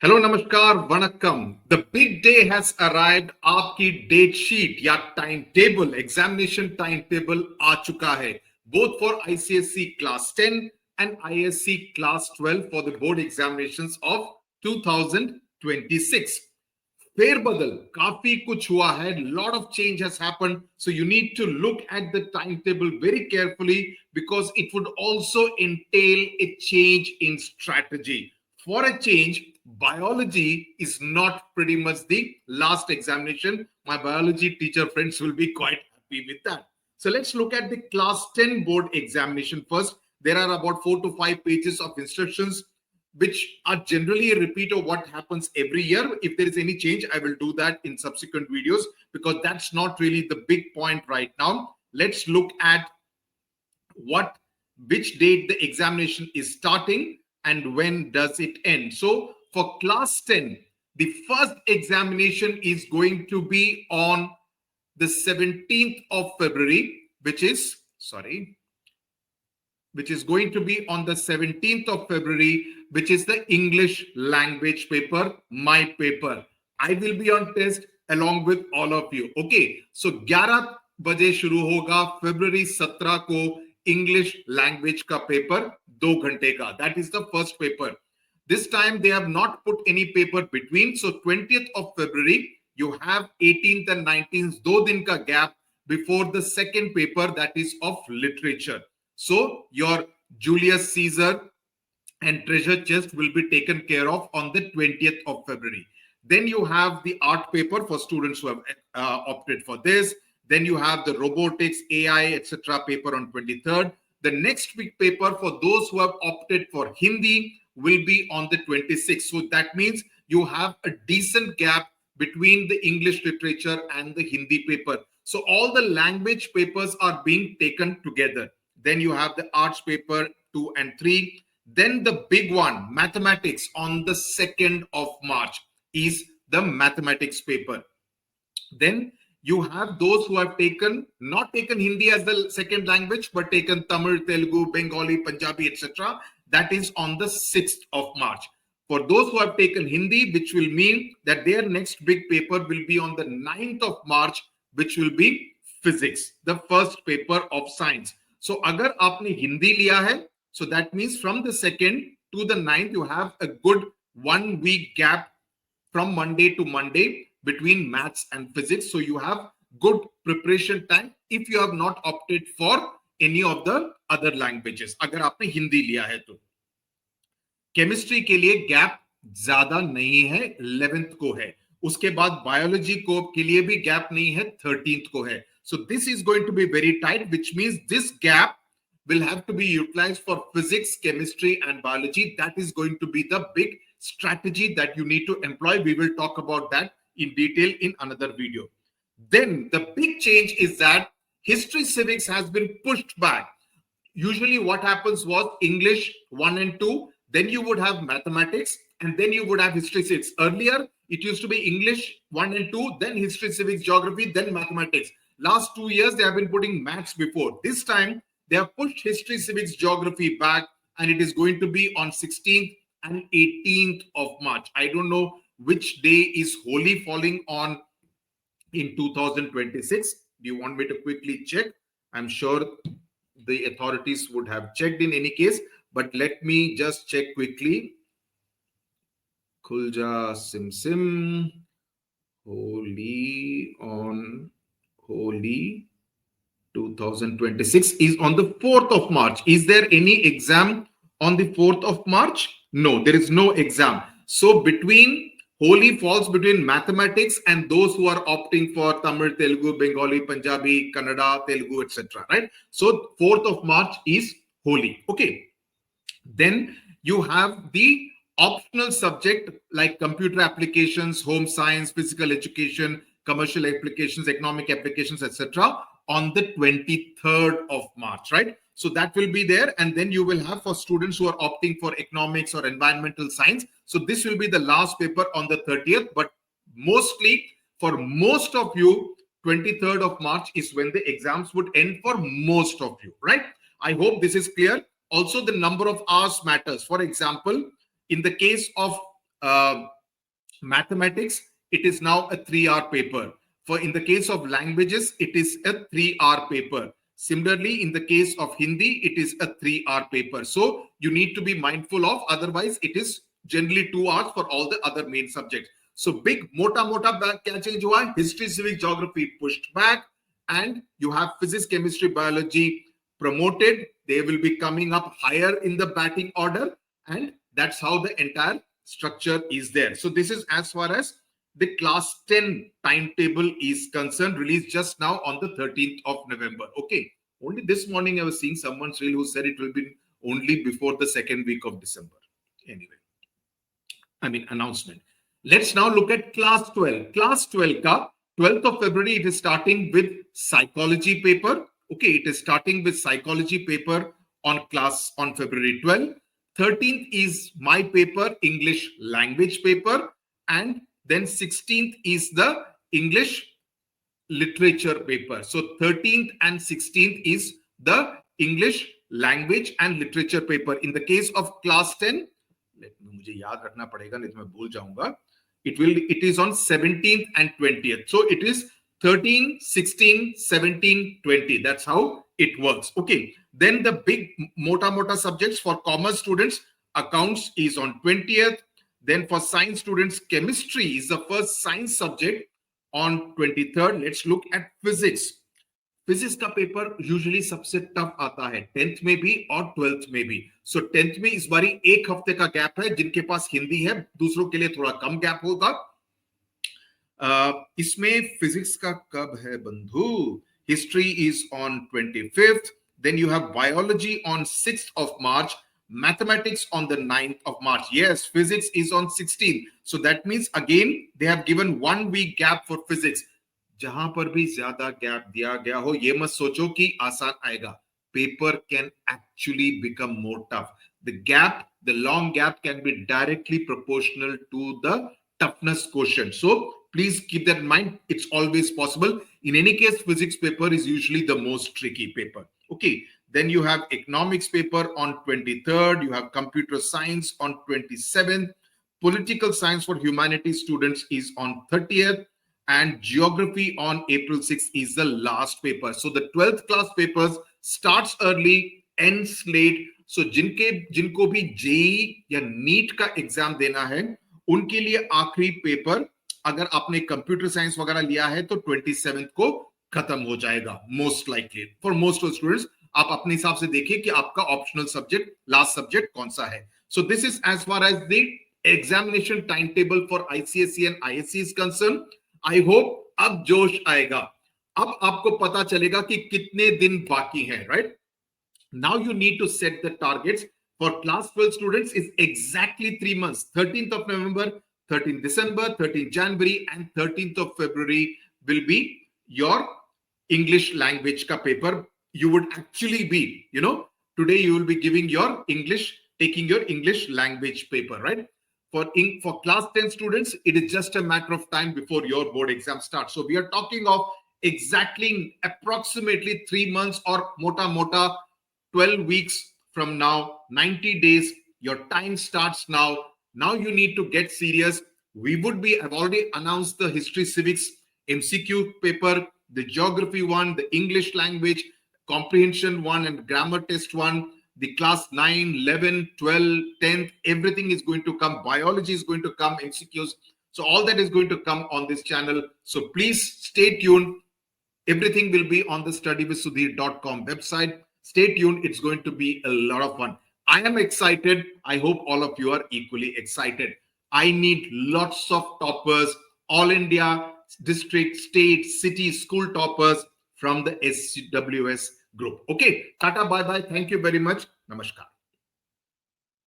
Hello नमस्कार वणक्कम the big day has arrived आपकी डेट शीट या time table examination time table आ चुका है both for ICSE class 10 and ISC class 12 for the board examinations of 2026 फेरबदल काफी कुछ हुआ है lot of change has happened so you need to look at the timetable very carefully because it would also entail a change in strategy. For a change, biology is not pretty much the last examination. My biology teacher friends will be quite happy with that. So let's look at the class 10 board examination first. There are about 4 to 5 pages of instructions which are generally a repeat of what happens every year. If there is any change, I will do that in subsequent videos because that's not really the big point right now. Let's look at which date the examination is starting and when does it end. So for class 10, the first examination is going to be on the 17th of February, which is going to be on the 17th of February, which is the English language paper, my paper. I will be on test along with all of you. Okay, so 11 बजे शुरू होगा February 17 को English language का paper 2 घंटे का. That is the first paper. This time they have not put any paper between. So 20th of February, you have 18th and 19th, 2 दिन का gap before the second paper that is of literature. So your Julius Caesar and treasure chest will be taken care of on the 20th of February. Then you have the art paper for students who have opted for this. Then you have the robotics, AI, etc. paper on 23rd. The next big paper for those who have opted for Hindi will be on the 26th. So that means you have a decent gap between the English literature and the Hindi paper. So all the language papers are being taken together. Then you have the arts paper 2 and 3. Then the big one, mathematics, on the 2nd of March is the mathematics paper. Then you have those who have not taken Hindi as the second language, but taken Tamil, Telugu, Bengali, Punjabi, etc. That is on the 6th of March. For those who have taken Hindi, which will mean that their next big paper will be on the 9th of March, which will be physics, the first paper of science. So agar aapne Hindi liya hai, so that means from the 2nd to the 9th, you have a good 1 week gap from Monday to Monday between maths and physics. So you have good preparation time if you have not opted for any of the other languages. Agar aapne Hindi liya hai to. Chemistry के लिए gap ज्यादा नहीं है, 11th को है. उसके बाद biology को के लिए भी gap नहीं है, 13th को है. So this is going to be very tight, which means this gap will have to be utilized for physics, chemistry, and biology. That is going to be the big strategy that you need to employ. We will talk about that in detail in another video. Then the big change is that history civics has been pushed back. Usually what happens was English 1 and 2, then you would have mathematics, and then you would have history civics. Earlier, it used to be English 1 and 2, then history civics, geography, then mathematics. Last 2 years, they have been putting maths before. This time, they have pushed history, civics, geography back, and it is going to be on 16th and 18th of March. I don't know which day is Holi falling on in 2026. Do you want me to quickly check? I'm sure the authorities would have checked in any case, but let me just check quickly. Khulja Sim Holi on Holi 2026 is on the 4th of March. Is there any exam on the 4th of March? No, there is no exam. So between Holi falls between mathematics and those who are opting for Tamil, Telugu, Bengali, Punjabi, Kannada, Telugu, etc. Right? So 4th of March is Holi. Okay. Then you have the optional subject like computer applications, home science, physical education, commercial applications, economic applications, etc. on the 23rd of March, right? So that will be there. And then you will have for students who are opting for economics or environmental science. So this will be the last paper on the 30th. But mostly for most of you, 23rd of March is when the exams would end for most of you, right? I hope this is clear. Also, the number of hours matters. For example, in the case of mathematics, it is now a 3-hour paper. For in the case of languages, it is a 3-hour paper. Similarly, in the case of Hindi, it is a 3-hour paper. So you need to be mindful of, otherwise it is generally 2 hours for all the other main subjects. So big mota kya change hua? History, civics, geography pushed back, and you have physics, chemistry, biology promoted. They will be coming up higher in the batting order, and that's how the entire structure is there. So this is as far as the class 10 timetable is concerned, released just now on the 13th of November. Okay. Only this morning I was seeing someone's reel who said it will be only before the second week of December. Anyway, announcement. Let's now look at class 12. Class 12 ka 12th of February, it is starting with psychology paper. Okay, it is starting with psychology paper on February 12th. 13th is my paper, English language paper, and then 16th is the English literature paper. So 13th and 16th is the English language and literature paper. In the case of class 10, मुझे याद रखना पड़ेगा नहीं तो मैं भूल जाऊंगा. It is on 17th and 20th. So it is 13, 16, 17, 20. That's how it works. Okay. Then the big mota subjects for commerce students, accounts is on 20th. Then for science students, chemistry is the first science subject on 23rd. Let's look at physics. Physics का paper usually सबसे tough आता है 10th में भी और 12th में भी. सो 10th में इस बारी एक हफ्ते का गैप है. जिनके पास हिंदी है दूसरों के लिए थोड़ा कम गैप होगा. इसमें फिजिक्स का कब है बंधु? History is on 25th. Then you have biology on 6th of March. Mathematics on the 9th of March. Yes, physics is on 16th. So that means again they have given 1 week gap for physics. जहां पर भी ज्यादा gap दिया गया हो, ये मत सोचो कि आसान आएगा. Paper can actually become more tough. The gap, the long gap can be directly proportional to the toughness question. So please keep that in mind. It's always possible. In any case physics paper is usually the most tricky paper. Okay. Then you have economics paper on 23rd. You have computer science on 27th. Political science for humanities students is on 30th. And geography on April 6th is the last paper. So the 12th class papers starts early, ends late. So जिनको भी JEE या NEET का exam देना है, उनके लिए आखिरी paper, अगर आपने कंप्यूटर साइंस वगैरह लिया है तो 27th को खत्म हो जाएगा most likely. For most of students आप अपने हिसाब से देखिए कि आपका ऑप्शनल सब्जेक्ट, लास्ट सब्जेक्ट कौन सा है. So this is as far as the examination time table for ICSE and ISC is concerned. I hope अब जोश आएगा. अब आपको पता चलेगा कि कितने दिन बाकी हैं. Right now you need to set the targets. For class 12 students is exactly 3 months. 13th of November, 13th December, 13th January and 13th of February will be your English language ka paper. You would actually be, today you will be giving your English, taking your English language paper, right? For class 10 students, it is just a matter of time before your board exam starts. So we are talking of exactly approximately 3 months or mota 12 weeks from now, 90 days. Your time starts now. Now you need to get serious. I've already announced the History-Civics MCQ paper, the geography one, the English language, comprehension one and grammar test one, the class 9, 11, 12, 10th, everything is going to come. Biology is going to come, MCQs. So all that is going to come on this channel. So please stay tuned. Everything will be on the studywithsudhir.com website. Stay tuned. It's going to be a lot of fun. I am excited. I hope all of you are equally excited. I need lots of toppers, all India, district, state, city, school toppers from the SWS group. Okay, tata, bye bye. Thank you very much. Namaskar.